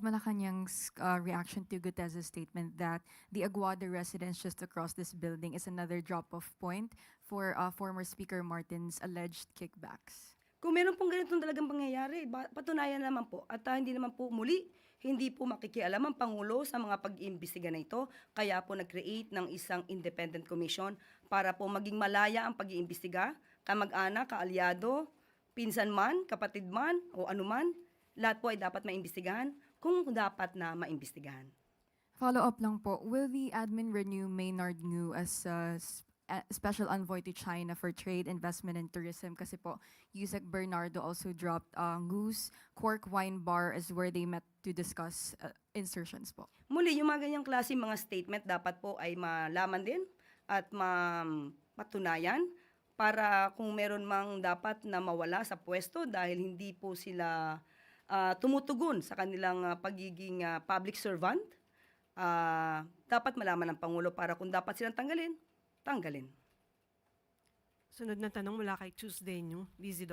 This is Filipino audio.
Malacanang's reaction to Gutez's statement that the Aguada residence just across this building is another drop-off point for former Speaker Martin's alleged kickbacks? Kung meron pong ganitong talagang pangyayari, patunayan naman po at hindi naman po muli, hindi po makikialam ang Pangulo sa mga pag-iimbestiga na ito. Kaya po nag-create ng isang independent commission para po maging malaya ang pag-iimbestiga, kamag-anak, kaalyado, pinsan man, kapatid man, o anuman, lahat po ay dapat maimbestigahan kung dapat na maimbestigahan. Follow-up lang po, will the admin renew Maynard Ngu as special envoy to China for trade, investment, and tourism? Kasi po, Yusek Bernardo also dropped Ngu's Cork Wine Bar as where they met to discuss insertions po. Muli, yung mga ganyang klase mga statement dapat po ay malaman din at mapatunayan para kung meron mang dapat na mawala sa pwesto dahil hindi po sila tumutugon sa kanilang pagiging public servant, dapat malaman ng Pangulo para kung dapat silang tanggalin, tanggalin. Sunod na tanong mula kay Tuesday New, Lizzie